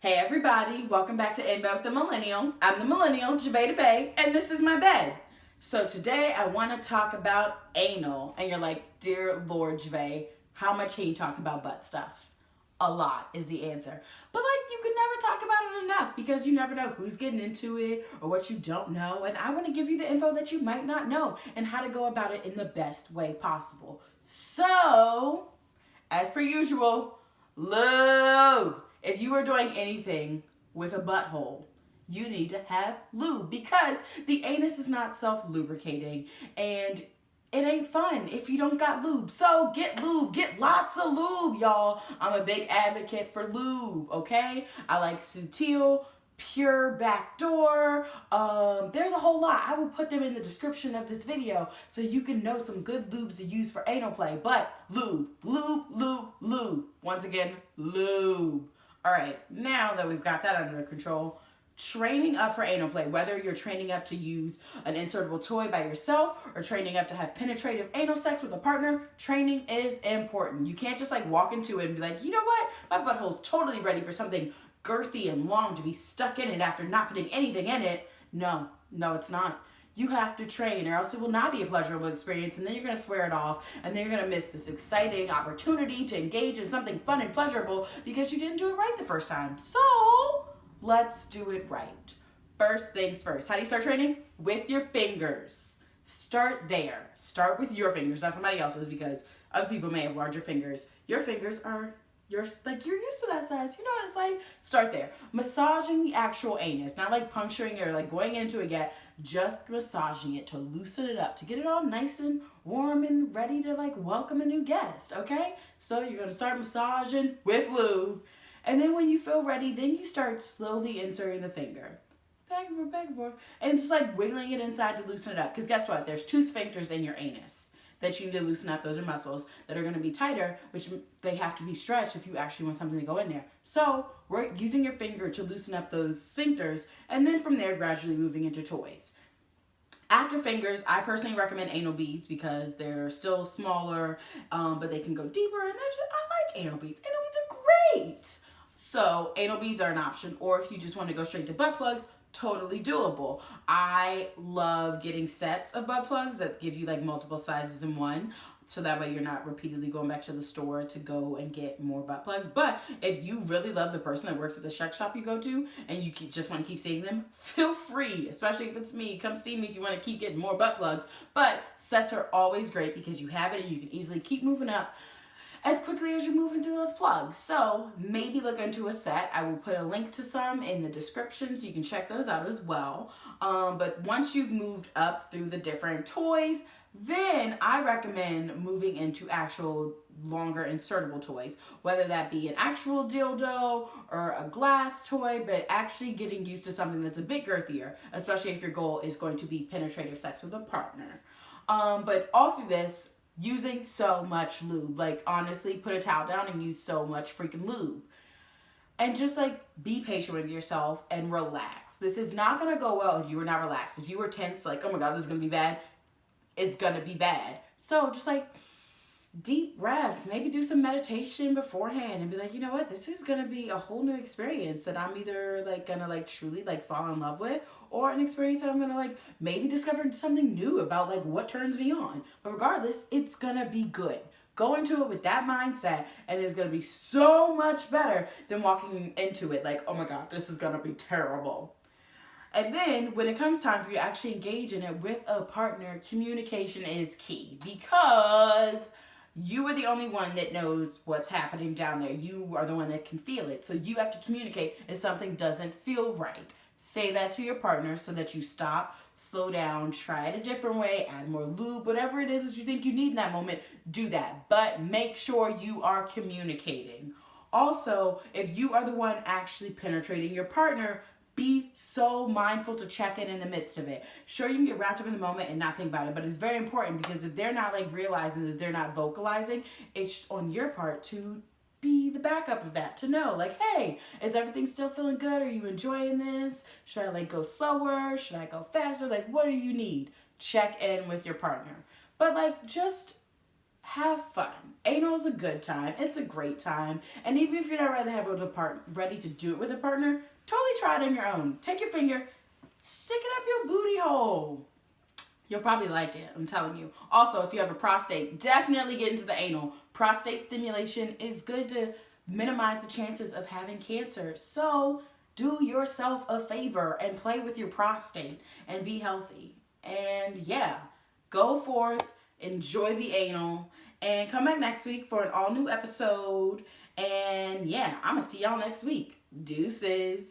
Hey everybody, welcome back to In Bed with the Millennial. I'm the Millennial, Javeda Bay, and this is my bed. So today I want to talk about anal. And you're like, dear Lord Javeda, how much can you talk about butt stuff? A lot is the answer. But you can never talk about it enough because you never know who's getting into it or what you don't know. And I want to give you the info that you might not know and how to go about it in the best way possible. So, as per usual, lube. If you are doing anything with a butthole, you need to have lube because the anus is not self-lubricating and it ain't fun if you don't got lube. So get lube. Get lots of lube, y'all. I'm a big advocate for lube, okay? I like Sutil, Pure Backdoor. There's a whole lot. I will put them in the description of this video so you can know some good lubes to use for anal play. But lube, lube, lube, lube. Once again, lube. All right, now that we've got that under control, training up for anal play, whether you're training up to use an insertable toy by yourself or training up to have penetrative anal sex with a partner, training is important. You can't just walk into it and be like, you know what, my butthole's totally ready for something girthy and long to be stuck in it after not putting anything in it. No, it's not. You have to train or else it will not be a pleasurable experience and then you're going to swear it off and then you're going to miss this exciting opportunity to engage in something fun and pleasurable because you didn't do it right the first time. So let's do it right. First things first. How do you start training? With your fingers. Start there. Start with your fingers, not somebody else's because other people may have larger fingers. Your fingers are you're used to that size. You know what it's like? Start there. Massaging the actual anus. Not puncturing it or going into it yet. Just massaging it to loosen it up. To get it all nice and warm and ready to welcome a new guest. Okay? So you're going to start massaging with lube. And then when you feel ready, then you start slowly inserting the finger. Back and forth. And just wiggling it inside to loosen it up. Because guess what? There's 2 sphincters in your anus that you need to loosen up. Those are muscles that are going to be tighter, which they have to be stretched if you actually want something to go in there. So we're using your finger to loosen up those sphincters, and then from there gradually moving into toys. After fingers, I personally recommend anal beads because they're still smaller, but they can go deeper, and I like anal beads. Anal beads are great. So anal beads are an option, or if you just want to go straight to butt plugs, totally doable. I love getting sets of butt plugs that give you multiple sizes in one. So that way you're not repeatedly going back to the store to go and get more butt plugs. But if you really love the person that works at the sex shop you go to and you just want to keep seeing them, feel free, especially if it's me. Come see me if you want to keep getting more butt plugs. But sets are always great because you have it and you can easily keep moving up as quickly as you're moving through those plugs. So maybe look into a set. I will put a link to some in the description so you can check those out as well. But once you've moved up through the different toys, then I recommend moving into actual longer insertable toys, whether that be an actual dildo or a glass toy, but actually getting used to something that's a bit girthier, especially if your goal is going to be penetrative sex with a partner. But all through this, using so much lube. Honestly, put a towel down and use so much freaking lube. And just be patient with yourself and relax. This is not going to go well if you are not relaxed. If you were tense, oh my God, this is going to be bad, it's going to be bad. So just deep breaths, maybe do some meditation beforehand and be you know what, this is going to be a whole new experience that I'm either going to truly fall in love with, or an experience that I'm going to maybe discover something new about what turns me on. But regardless, it's going to be good. Go into it with that mindset and it's going to be so much better than walking into it oh my God, this is going to be terrible. And then when it comes time for you to actually engage in it with a partner, communication is key because you are the only one that knows what's happening down there. You are the one that can feel it. So you have to communicate if something doesn't feel right. Say that to your partner so that you stop, slow down, try it a different way, add more lube, whatever it is that you think you need in that moment, do that. But make sure you are communicating. Also, if you are the one actually penetrating your partner, be so mindful to check in the midst of it. Sure, you can get wrapped up in the moment and not think about it, but it's very important because if they're not realizing that they're not vocalizing, it's on your part to be the backup of that, to know hey, is everything still feeling good? Are you enjoying this? Should I go slower? Should I go faster? What do you need? Check in with your partner. But just have fun. Anal Anal is a good time. It's a great time. And even if you're not ready to do it with a partner, totally try it on your own. Take your finger, stick it up your booty hole. You'll probably like it, I'm telling you. Also, if you have a prostate, definitely get into the anal. Prostate stimulation is good to minimize the chances of having cancer. So do yourself a favor and play with your prostate and be healthy. And yeah, go forth, enjoy the anal, and come back next week for an all new episode. And yeah, I'm gonna see y'all next week. Deuces.